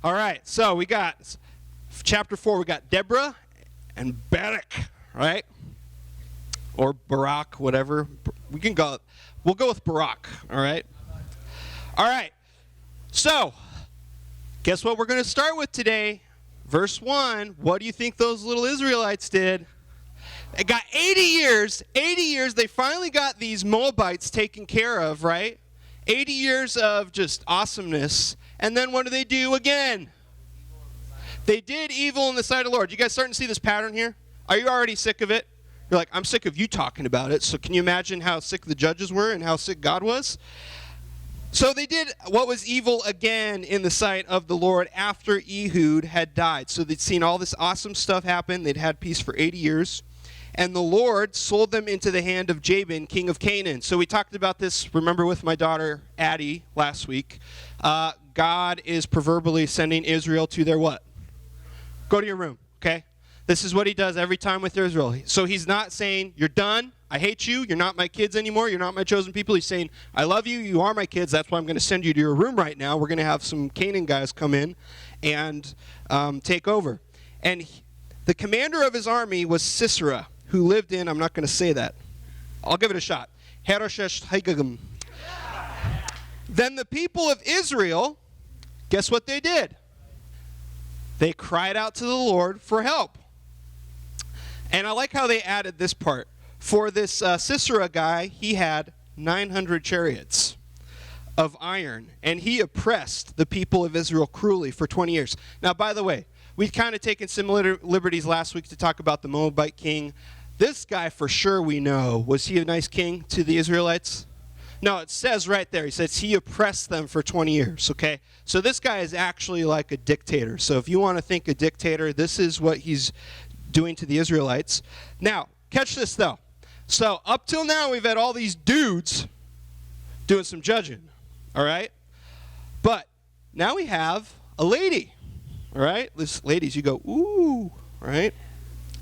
All right, so we got chapter 4. We got Deborah and Barak, right? Or Barak, whatever. We'll go with Barak, all right? All right, so guess what we're going to start with today? Verse 1. What do you think those little Israelites did? It got 80 years. 80 years, they finally got these Moabites taken care of, right? 80 years of just awesomeness. And then what do they do again? They did evil in the sight of the Lord. You guys starting to see this pattern here? Are you already sick of it? You're like, I'm sick of you talking about it. So can you imagine how sick the judges were and how sick God was? So they did what was evil again in the sight of the Lord after Ehud had died. So they'd seen all this awesome stuff happen. They'd had peace for 80 years. And the Lord sold them into the hand of Jabin, king of Canaan. So we talked about this, remember, with my daughter Addie last week. God is proverbially sending Israel to their what? Go to your room, okay? This is what he does every time with Israel. So he's not saying, you're done, I hate you, you're not my kids anymore, you're not my chosen people. He's saying, I love you, you are my kids, that's why I'm going to send you to your room right now. We're going to have some Canaan guys come in and take over. And the commander of his army was Sisera, who lived in, I'm not going to say that. I'll give it a shot. Haroshesh Haggagim. Then the people of Israel, guess what they did? They cried out to the Lord for help. And I like how they added this part. For this Sisera guy, he had 900 chariots of iron, and he oppressed the people of Israel cruelly for 20 years. Now, by the way, we've kind of taken similar liberties last week to talk about the Moabite king. This guy, for sure we know, was he a nice king to the Israelites? No, it says right there, he says he oppressed them for 20 years, okay? So this guy is actually like a dictator. So if you want to think a dictator, this is what he's doing to the Israelites. Now, catch this though. So up till now, we've had all these dudes doing some judging, all right? But now we have a lady, all right? This, ladies, you go, ooh, right?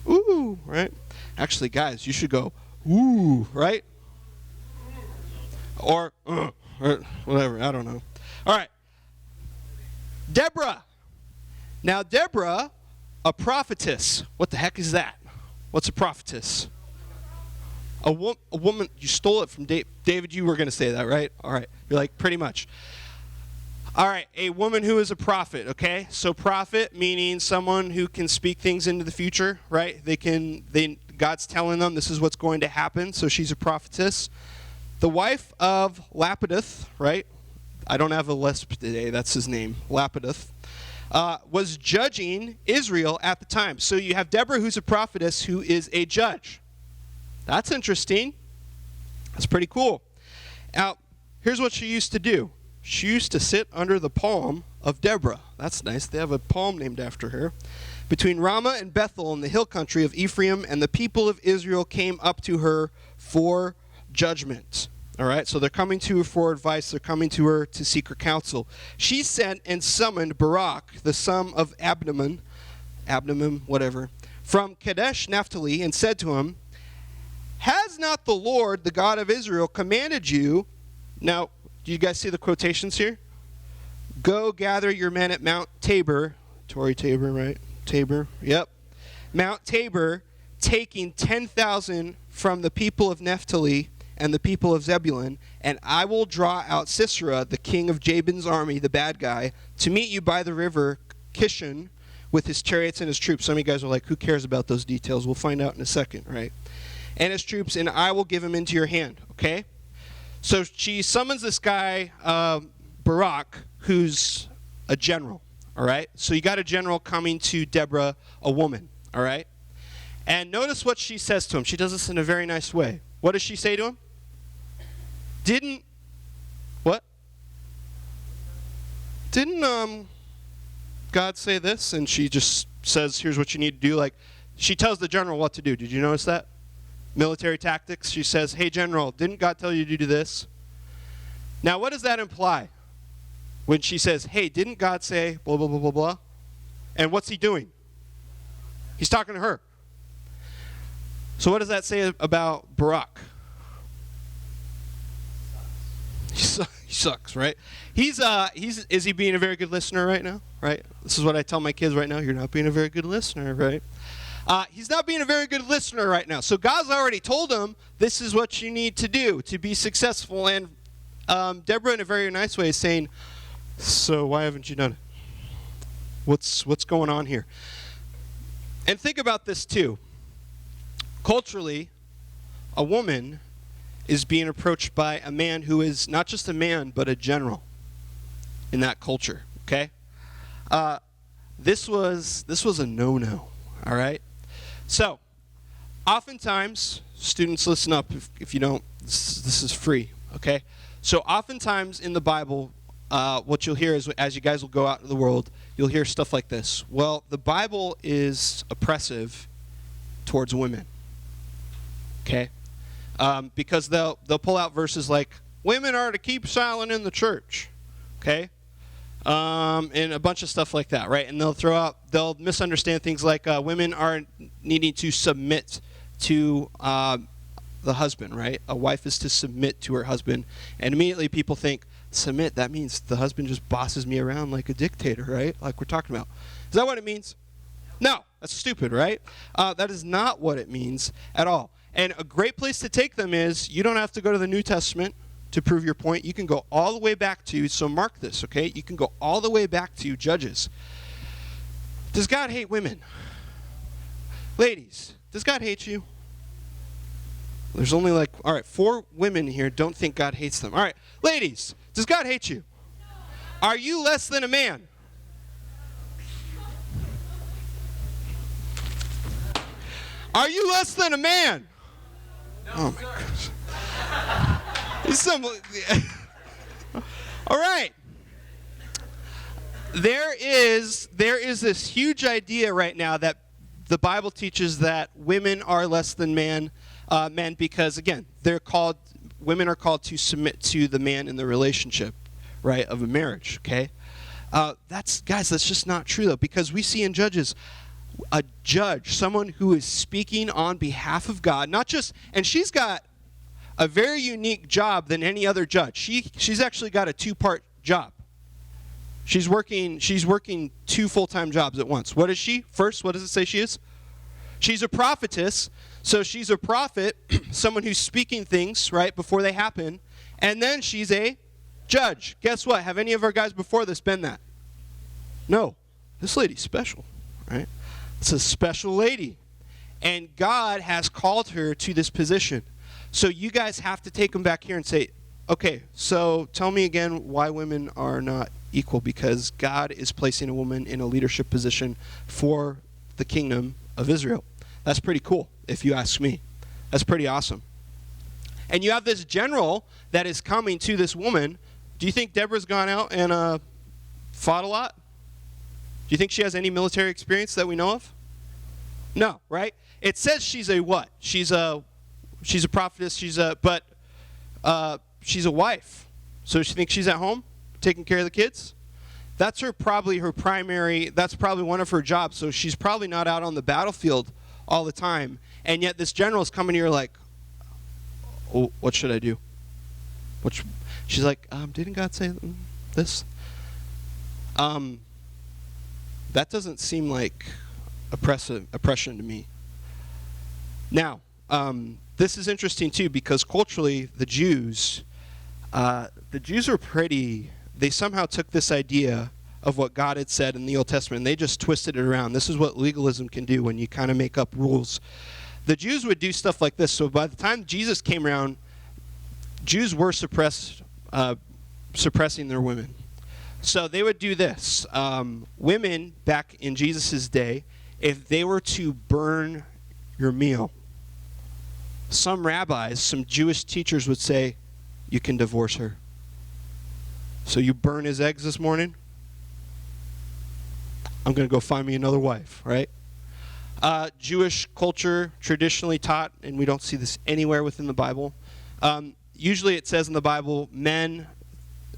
Ooh, right? Actually, guys, you should go, ooh, right? Or whatever, I don't know. All right. Deborah. Now, Deborah, a prophetess. What the heck is that? What's a prophetess? A woman, you stole it from David, you were going to say that, right? All right. You're like, pretty much. All right, a woman who is a prophet, okay? So prophet meaning someone who can speak things into the future, right? God's telling them this is what's going to happen, so she's a prophetess. The wife of Lapideth, right? I don't have a lisp today, that's his name, Lapideth, was judging Israel at the time. So you have Deborah, who's a prophetess, who is a judge. That's interesting. That's pretty cool. Now, here's what she used to do. She used to sit under the palm of Deborah. That's nice. They have a palm named after her. Between Ramah and Bethel in the hill country of Ephraim, and the people of Israel came up to her for judgment. All right, so they're coming to her for advice. They're coming to her to seek her counsel. She sent and summoned Barak, the son of Abnam, whatever, from Kadesh Naphtali, and said to him, has not the Lord, the God of Israel, commanded you? Now, do you guys see the quotations here? Go gather your men at Mount Tabor. Tory Tabor, right? Tabor, yep. Mount Tabor, taking 10,000 from the people of Naphtali and the people of Zebulun, and I will draw out Sisera, the king of Jabin's army, the bad guy, to meet you by the river Kishon with his chariots and his troops. Some of you guys are like, who cares about those details? We'll find out in a second, right? And his troops, and I will give him into your hand, okay? So she summons this guy, Barak, who's a general, all right? So you got a general coming to Deborah, a woman, all right? And notice what she says to him. She does this in a very nice way. What does she say to him? Didn't God say this? And she just says, here's what you need to do. Like, she tells the general what to do. Did you notice that? Military tactics. She says, hey, general, didn't God tell you to do this? Now, what does that imply? When she says, hey, didn't God say blah, blah, blah, blah, blah? And what's he doing? He's talking to her. So what does that say about Barak? He he sucks, right? Is he being a very good listener right now, right? This is what I tell my kids right now. You're not being a very good listener, right? He's not being a very good listener right now. So God's already told him, this is what you need to do to be successful. And Deborah, in a very nice way, is saying, so why haven't you done it? What's going on here? And think about this too. Culturally, a woman is being approached by a man who is not just a man, but a general in that culture, okay? This was a no-no, all right? So, oftentimes, students listen up if you don't, this is free, okay? So oftentimes in the Bible, what you'll hear is, as you guys will go out in the world, you'll hear stuff like this. Well, the Bible is oppressive towards women, okay? Because they'll pull out verses like, women are to keep silent in the church, okay? And a bunch of stuff like that, right? And they'll misunderstand things like women are needing to submit to the husband, right? A wife is to submit to her husband. And immediately people think, submit, that means the husband just bosses me around like a dictator, right? Like we're talking about. Is that what it means? No, that's stupid, right? That is not what it means at all. And a great place to take them is, you don't have to go to the New Testament to prove your point. You can go all the way back to, so mark this, okay? You can go all the way back to Judges. Does God hate women? Ladies, does God hate you? There's only like, all right, 4 women here don't think God hates them. All right, ladies, does God hate you? Are you less than a man? Are you less than a man? No, oh my gosh. All right. There is this huge idea right now that the Bible teaches that women are less than men because, again, women are called to submit to the man in the relationship, right, of a marriage, okay? That's just not true, though, because we see in Judges a judge, someone who is speaking on behalf of God, and she's got a very unique job than any other judge. She's actually got a 2-part job. She's working 2 full-time jobs at once. What is she? First, what does it say she is? She's a prophetess. So she's a prophet, someone who's speaking things, right, before they happen. And then she's a judge. Guess what? Have any of our guys before this been that? No. This lady's special, right? It's a special lady. And God has called her to this position. So you guys have to take them back here and say, okay, so tell me again why women are not equal, because God is placing a woman in a leadership position for the kingdom of Israel. That's pretty cool, if you ask me. That's pretty awesome. And you have this general that is coming to this woman. Do you think Deborah's gone out and fought a lot? Do you think she has any military experience that we know of? No, right? It says she's a what? She's a prophetess, but she's a wife. So she thinks she's at home taking care of the kids? That's probably her primary, that's probably one of her jobs. So she's probably not out on the battlefield all the time. And yet this general is coming here like, oh, what should I do? She's like, didn't God say this? That doesn't seem like oppression to me. Now, this is interesting too, because culturally the Jews are they somehow took this idea of what God had said in the Old Testament and they just twisted it around. This is what legalism can do when you kind of make up rules. The Jews would do stuff like this. So by the time Jesus came around, Jews were suppressing their women. So they would do this. Women back in Jesus' day, if they were to burn your meal, some rabbis, some Jewish teachers would say, you can divorce her. So you burn his eggs this morning? I'm going to go find me another wife, right? Jewish culture traditionally taught, and we don't see this anywhere within the Bible. Usually it says in the Bible, men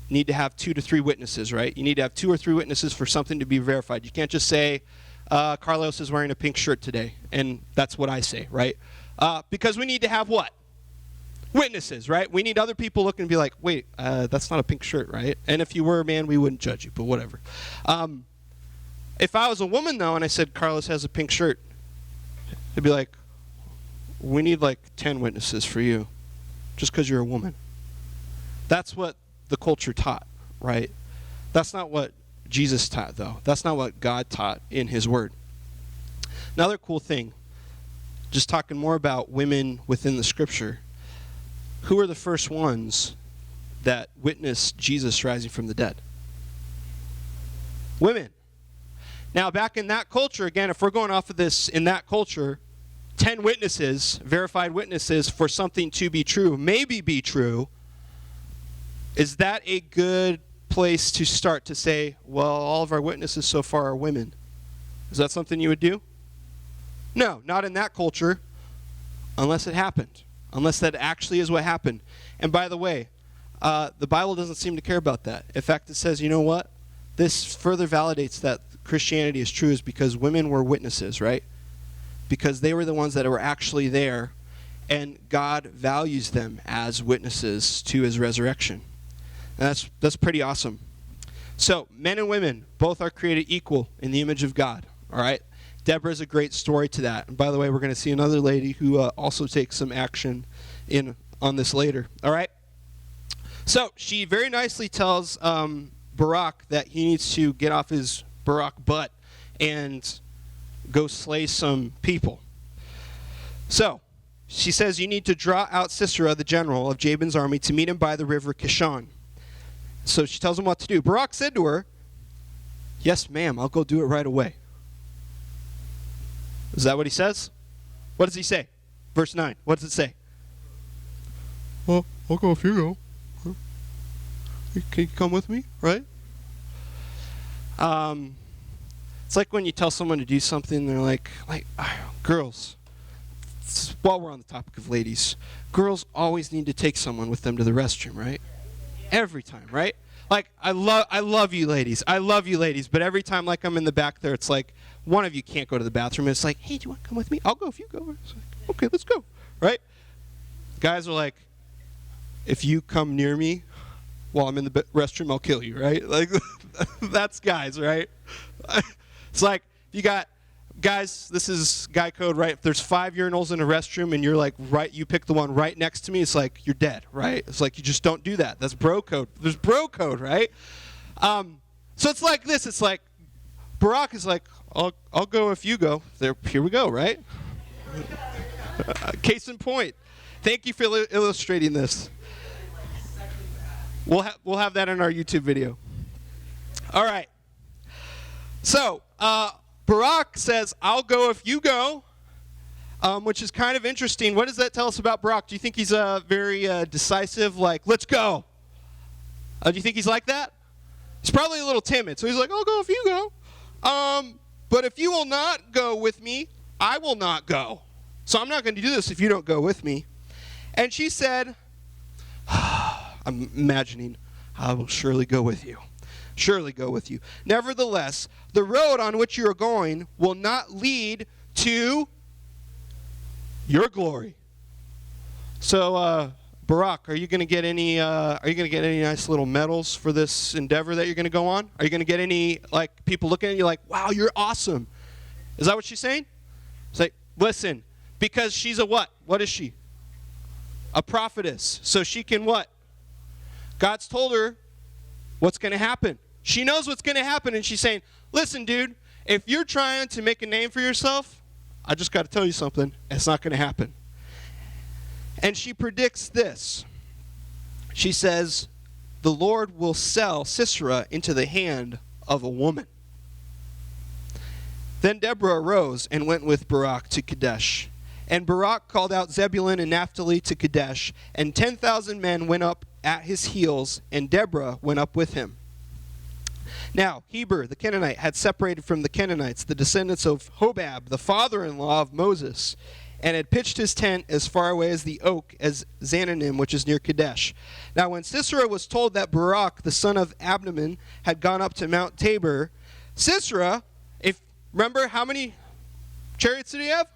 need to have 2 to 3 witnesses, right? You need to have 2 or 3 witnesses for something to be verified. You can't just say, Carlos is wearing a pink shirt today, and that's what I say, right? Because we need to have what? Witnesses, right? We need other people looking and be like, wait, that's not a pink shirt, right? And if you were a man, we wouldn't judge you, but whatever. If I was a woman, though, and I said, Carlos has a pink shirt, they'd be like, we need like 10 witnesses for you just because you're a woman. That's what the culture taught, right? That's not what Jesus taught, though. That's not what God taught in his word. Another cool thing, just talking more about women within the scripture, who were the first ones that witnessed Jesus rising from the dead? Women. Now, back in that culture, again, if we're going off of this, in that culture, 10 witnesses, verified witnesses for something to be true, maybe be true, is that a good place to start to say, well, all of our witnesses so far are women? Is that something you would do? No, not in that culture, unless it happened, unless that actually is what happened. And by the way, the Bible doesn't seem to care about that. In fact, it says, you know what? This further validates that Christianity is true is because women were witnesses, right? Because they were the ones that were actually there, and God values them as witnesses to his resurrection. And that's pretty awesome. So, men and women both are created equal in the image of God, all right? Deborah is a great story to that. And by the way, we're going to see another lady who also takes some action on this later, all right? So, she very nicely tells Barak that he needs to get off his Barak butt and go slay some people. So, she says, you need to draw out Sisera, the general of Jabin's army, to meet him by the river Kishon. So she tells him what to do. Barak said to her, yes, ma'am, I'll go do it right away. Is that what he says? What does he say? Verse 9, what does it say? Well, I'll go if you go. Can you come with me, right? It's like when you tell someone to do something, they're like girls, while we're on the topic of ladies, girls always need to take someone with them to the restroom, right? Every time, right? Like, I love you ladies. I love you ladies, but every time like I'm in the back there, it's like one of you can't go to the bathroom, and it's like, hey, do you want to come with me? I'll go if you go. It's like, okay, let's go, right? Guys are like, if you come near me while I'm in the restroom, I'll kill you, right? Like, that's guys, right? It's like, you got, guys, this is guy code, right? If there's 5 urinals in a restroom and you're like, right, you pick the one right next to me, it's like, you're dead, right? It's like, you just don't do that. That's bro code. There's bro code, right? So it's like this. It's like, Barak is like, I'll go if you go. Here we go, right? Case in point. Thank you for illustrating this. We'll have that in our YouTube video. All right. So, Barak says, I'll go if you go, which is kind of interesting. What does that tell us about Barak? Do you think he's very decisive, like, let's go? Do you think he's like that? He's probably a little timid, so he's like, I'll go if you go. But if you will not go with me, I will not go. So I'm not going to do this if you don't go with me. And she said, I'm imagining, I will surely go with you. Surely go with you. Nevertheless, the road on which you are going will not lead to your glory. So, Barak, are you going to get any? Nice little medals for this endeavor that you're going to go on? Are you going to get any like people looking at you like, wow, you're awesome? Is that what she's saying? It's like, listen, because she's a what? What is she? A prophetess. So she can what? God's told her what's going to happen. She knows what's going to happen, and she's saying, listen, dude, if you're trying to make a name for yourself, I just got to tell you something. It's not going to happen. And she predicts this. She says, the Lord will sell Sisera into the hand of a woman. Then Deborah arose and went with Barak to Kadesh. And Barak called out Zebulun and Naphtali to Kadesh, and 10,000 men went up at his heels, and Deborah went up with him. Now, Heber, the Canaanite, had separated from the Canaanites, the descendants of Hobab, the father-in-law of Moses, and had pitched his tent as far away as the oak as Zananim, which is near Kadesh. Now, when Sisera was told that Barak, the son of Abnoam, had gone up to Mount Tabor, Sisera, remember how many chariots did he have?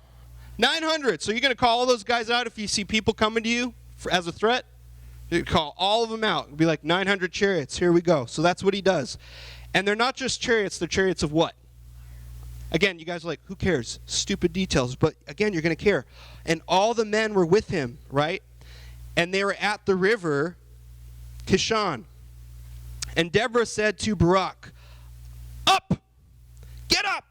900. So you're going to call all those guys out if you see people coming to you as a threat, he'd call all of them out. It'd be like 900 chariots. Here we go. So that's what he does. And they're not just chariots. They're chariots of what? Again, you guys are like, who cares? Stupid details. But again, you're going to care. And all the men were with him, right? And they were at the river Kishon. And Deborah said to Barak, up! Get up!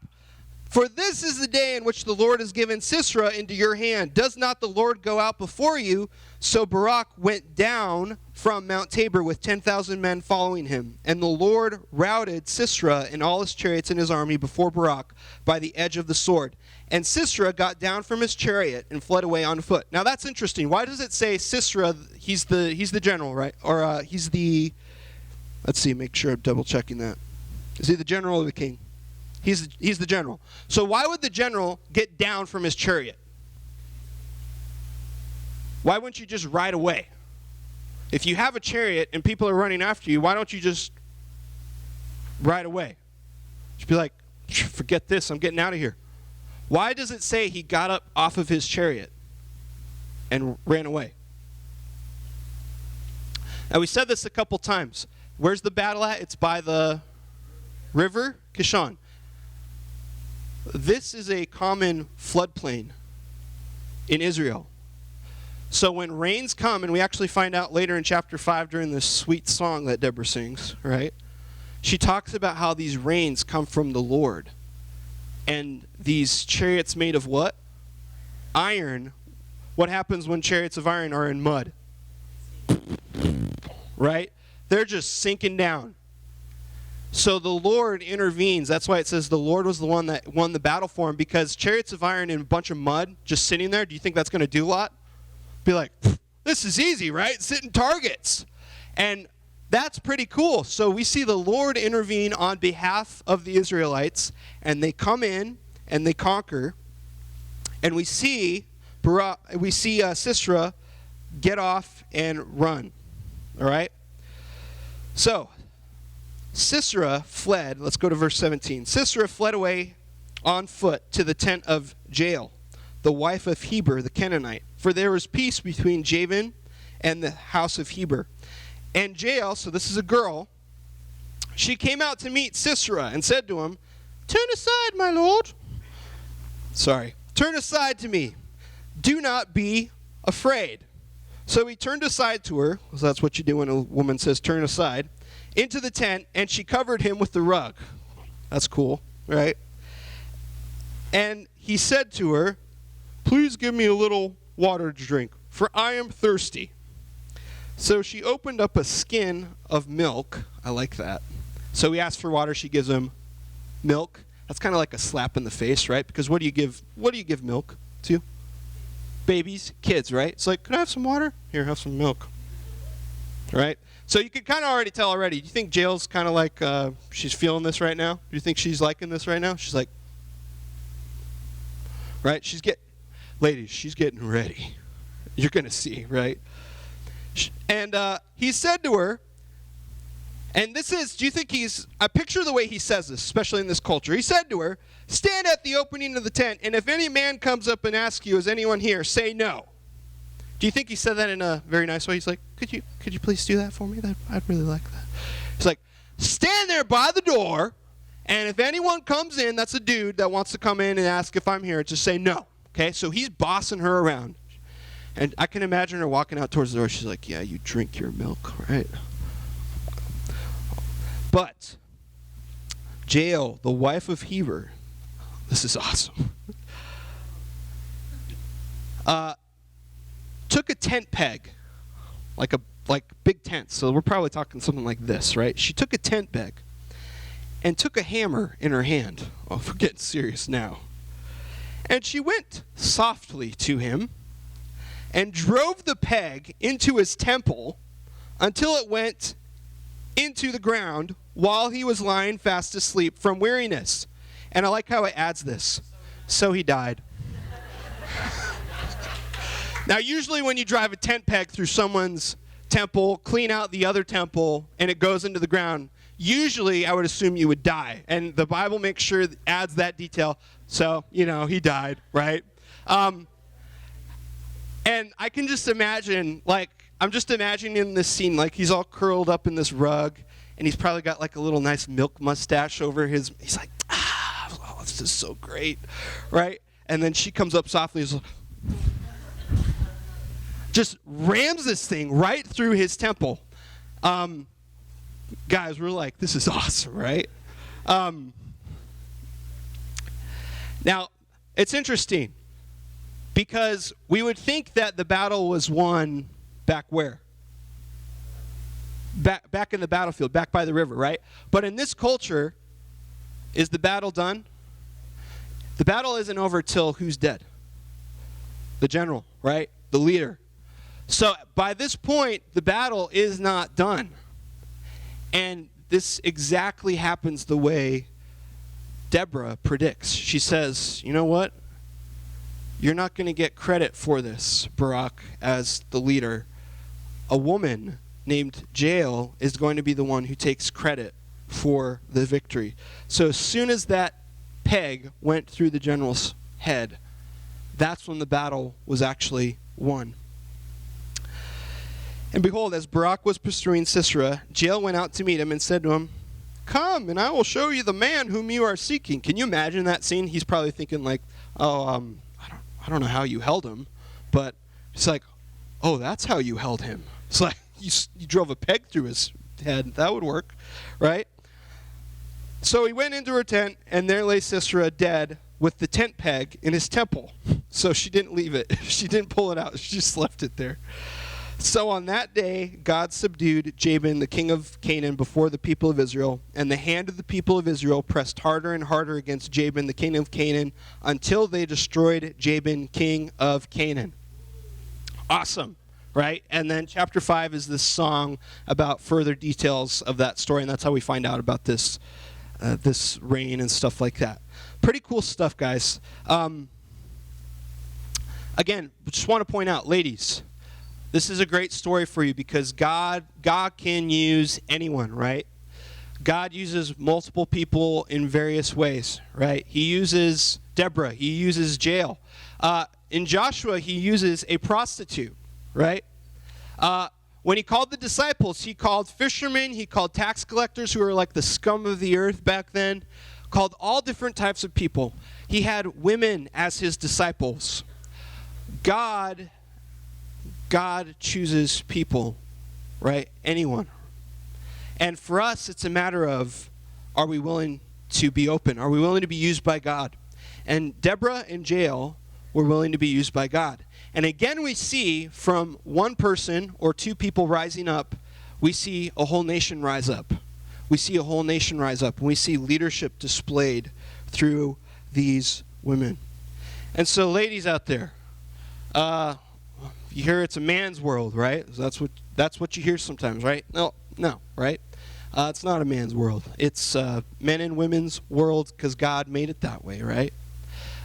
For this is the day in which the Lord has given Sisera into your hand. Does not the Lord go out before you? So Barak went down from Mount Tabor with 10,000 men following him. And the Lord routed Sisera and all his chariots and his army before Barak by the edge of the sword. And Sisera got down from his chariot and fled away on foot. Now that's interesting. Why does it say Sisera, he's the general, right? Or he's the, let's see, make sure I'm double checking that. Is he the general or the king? He's the general. So why would the general get down from his chariot? Why wouldn't you just ride away? If you have a chariot and people are running after you, why don't you just ride away? Just be like, forget this, I'm getting out of here. Why does it say he got up off of his chariot and ran away? Now we said this a couple times. Where's the battle at? It's by the river Kishon. This is a common floodplain in Israel. So when rains come, and we actually find out later in chapter 5 during this sweet song that Deborah sings, right? She talks about how these rains come from the Lord. And these chariots made of what? Iron. What happens when chariots of iron are in mud? Right? They're just sinking down. So the Lord intervenes. That's why it says the Lord was the one that won the battle for him, because chariots of iron in a bunch of mud just sitting there, do you think that's going to do a lot? Be like, this is easy, right? Sitting targets. And that's pretty cool. So we see the Lord intervene on behalf of the Israelites, and they come in and they conquer. And we see Sisera get off and run. All right? So Sisera fled. Let's go to verse 17. Sisera fled away on foot to the tent of Jael, the wife of Heber the Canaanite, for there was peace between Jabin and the house of Heber. And Jael, so this is a girl, she came out to meet Sisera and said to him, turn aside, my lord. Turn aside to me. Do not be afraid. So he turned aside to her, because that's what you do when a woman says turn aside, into the tent, and she covered him with the rug. That's cool, right? And he said to her, please give me a little water to drink, for I am thirsty. So she opened up a skin of milk. I like that. So he asked for water. She gives him milk. That's kind of like a slap in the face, right? Because what do you give milk to? Babies, kids, right? It's like, could I have some water? Here, have some milk. Right? So you could kind of already tell already. Do you think Jael's kind of like, she's feeling this right now? Do you think she's liking this right now? She's like, right? Ladies, she's getting ready. You're going to see, right? And he said to her, and this is, do you think I picture the way he says this, especially in this culture. He said to her, stand at the opening of the tent, and if any man comes up and asks you, is anyone here, say no. Do you think he said that in a very nice way? He's like, could you please do that for me? I'd really like that. He's like, stand there by the door, and if anyone comes in, that's a dude that wants to come in and ask if I'm here, just say no. Okay, so he's bossing her around. And I can imagine her walking out towards the door. She's like, yeah, you drink your milk, right? But Jael, the wife of Heber, this is awesome, took a tent peg, like big tents. So we're probably talking something like this, right? She took a tent peg and took a hammer in her hand. Oh, we're getting serious now. And she went softly to him and drove the peg into his temple until it went into the ground while he was lying fast asleep from weariness. And I like how it adds this. So he died. Now, usually when you drive a tent peg through someone's temple, clean out the other temple, and it goes into the ground, usually I would assume you would die. And the Bible makes sure it adds that detail. So, he died, right? And I can just imagine, like, I'm just imagining this scene, like he's all curled up in this rug, and he's probably got like a little nice milk mustache over his, he's like, oh, this is so great, right? And then she comes up softly, and just rams this thing right through his temple. Guys, we're like, this is awesome, right? Now, it's interesting, because we would think that the battle was won back where? Back in the battlefield, back by the river, right? But in this culture, is the battle done? The battle isn't over till who's dead? The general, right? The leader. So by this point, the battle is not done. And this exactly happens the way Deborah predicts. She says, you know what? You're not going to get credit for this, Barak, as the leader. A woman named Jael is going to be the one who takes credit for the victory. So as soon as that peg went through the general's head, that's when the battle was actually won. And behold, as Barak was pursuing Sisera, Jael went out to meet him and said to him, "Come, and I will show you the man whom you are seeking." Can you imagine that scene? He's probably thinking like, I don't know how you held him, but it's like, oh, that's how you held him. It's like you drove a peg through his head. That would work, right? So he went into her tent, and there lay Sisera dead with the tent peg in his temple. So she didn't leave it. She didn't pull it out. She just left it there. So on that day, God subdued Jabin, the king of Canaan, before the people of Israel, and the hand of the people of Israel pressed harder and harder against Jabin, the king of Canaan, until they destroyed Jabin, king of Canaan. Awesome, right? And then chapter 5 is this song about further details of that story, and that's how we find out about this reign and stuff like that. Pretty cool stuff, guys. Again, just want to point out, ladies, this is a great story for you because God can use anyone, right? God uses multiple people in various ways, right? He uses Deborah. He uses Jael. In Joshua, he uses a prostitute, right? When he called the disciples, he called fishermen, he called tax collectors who were like the scum of the earth back then, called all different types of people. He had women as his disciples. God chooses people, right? Anyone. And for us, it's a matter of, are we willing to be open? Are we willing to be used by God? And Deborah and Jael were willing to be used by God. And again, we see from one person or two people rising up, we see a whole nation rise up. We see a whole nation rise up. And we see leadership displayed through these women. And so, ladies out there, you hear it's a man's world, right? That's what you hear sometimes, right? No, right? It's not a man's world. It's men and women's world because God made it that way, right?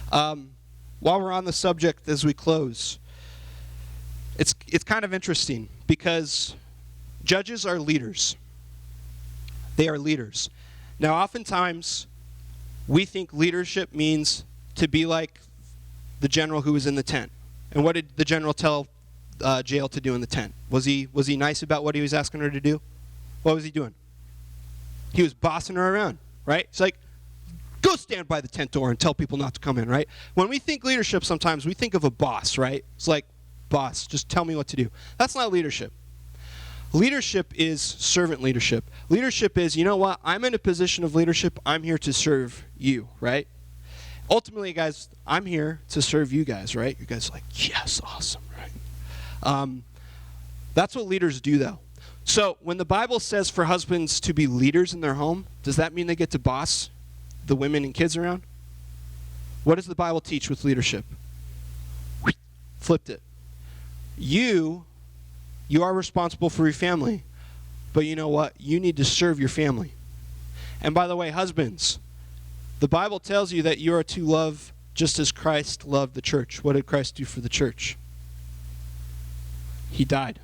While we're on the subject as we close, it's kind of interesting because judges are leaders. They are leaders. Now, oftentimes, we think leadership means to be like the general who was in the tent. And what did the general tell Jael to do in the tent? Was he nice about what he was asking her to do? What was he doing? He was bossing her around, right? It's like, go stand by the tent door and tell people not to come in, right? When we think leadership, sometimes we think of a boss, right? It's like, boss, just tell me what to do. That's not leadership. Leadership is servant leadership. Leadership is, you know what? I'm in a position of leadership. I'm here to serve you, right? Ultimately, guys, I'm here to serve you guys, right? You guys are like, yes, awesome, right? That's what leaders do, though. So when the Bible says for husbands to be leaders in their home, does that mean they get to boss the women and kids around? What does the Bible teach with leadership? Flipped it. You are responsible for your family, but you know what? You need to serve your family. And by the way, husbands, the Bible tells you that you are to love just as Christ loved the church. What did Christ do for the church? He died.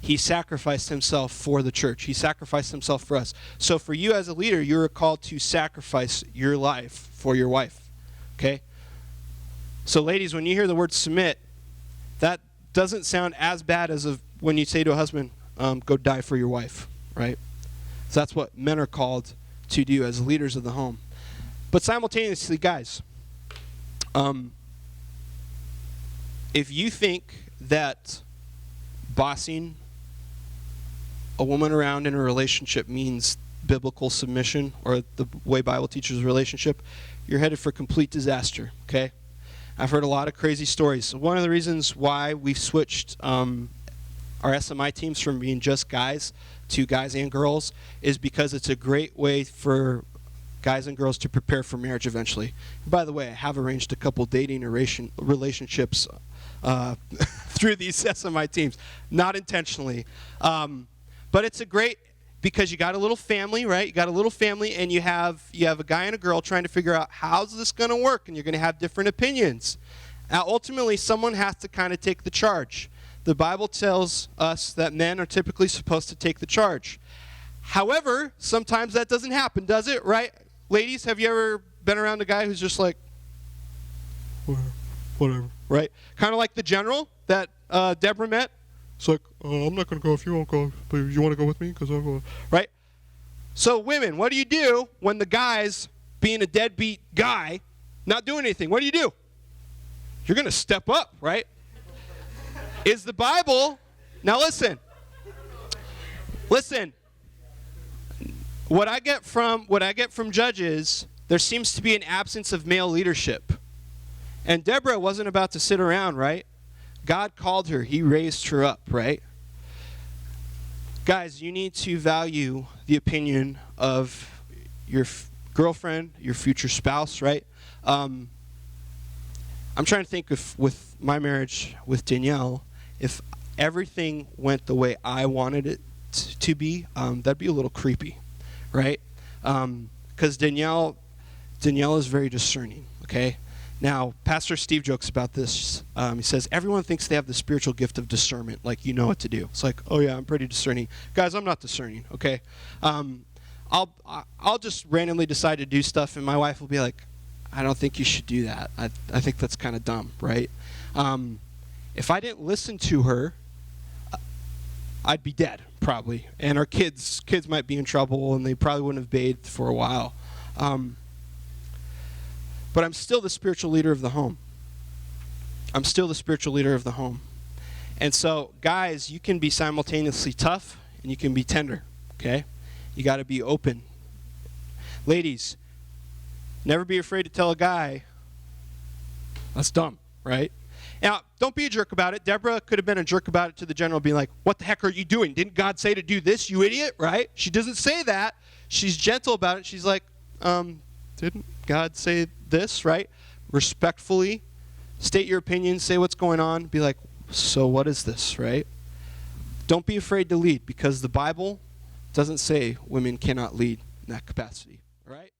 He sacrificed himself for the church. He sacrificed himself for us. So for you as a leader, you're called to sacrifice your life for your wife. Okay? So ladies, when you hear the word submit, doesn't sound as bad as when you say to a husband, go die for your wife, right? So that's what men are called to do as leaders of the home. But simultaneously, guys, if you think that bossing a woman around in a relationship means biblical submission or the way Bible teaches a relationship, you're headed for complete disaster, okay? I've heard a lot of crazy stories. One of the reasons why we've switched our SMI teams from being just guys to guys and girls is because it's a great way for guys and girls to prepare for marriage eventually. And by the way, I have arranged a couple dating relationships through these SMI teams, not intentionally. But it's a great, because you got a little family, right? You got a little family, and you have a guy and a girl trying to figure out how's this going to work, and you're going to have different opinions. Now, ultimately, someone has to kind of take the charge. The Bible tells us that men are typically supposed to take the charge. However, sometimes that doesn't happen, does it? Right? Ladies, have you ever been around a guy who's just like, whatever, right? Kind of like the general that Deborah met. It's like, I'm not going to go if you won't go, but you want to go with me? Because I'll go. Right? So women, what do you do when the guy's being a deadbeat guy, not doing anything? What do? You're going to step up, right? Is the Bible, now listen, what I get from Judges, there seems to be an absence of male leadership. And Deborah wasn't about to sit around, right? God called her. He raised her up, right? Guys, you need to value the opinion of your girlfriend, your future spouse, right? I'm trying to think if with my marriage with Danielle, if everything went the way I wanted it to be, that'd be a little creepy, right? Because Danielle is very discerning, okay? Now, Pastor Steve jokes about this. He says, everyone thinks they have the spiritual gift of discernment, like you know what to do. It's like, oh yeah, I'm pretty discerning. Guys, I'm not discerning, okay? I'll just randomly decide to do stuff, and my wife will be like, I don't think you should do that. I think that's kind of dumb, right? If I didn't listen to her, I'd be dead, probably. And our kids might be in trouble, and they probably wouldn't have bathed for a while. But I'm still the spiritual leader of the home. And so, guys, you can be simultaneously tough and you can be tender, okay? You got to be open. Ladies, never be afraid to tell a guy, that's dumb, right? Now, don't be a jerk about it. Deborah could have been a jerk about it to the general, being like, what the heck are you doing? Didn't God say to do this, you idiot, right? She doesn't say that. She's gentle about it. She's like, didn't God say this, right? Respectfully state your opinion, say what's going on, be like, so what is this, right? Don't be afraid to lead, because the Bible doesn't say women cannot lead in that capacity, right?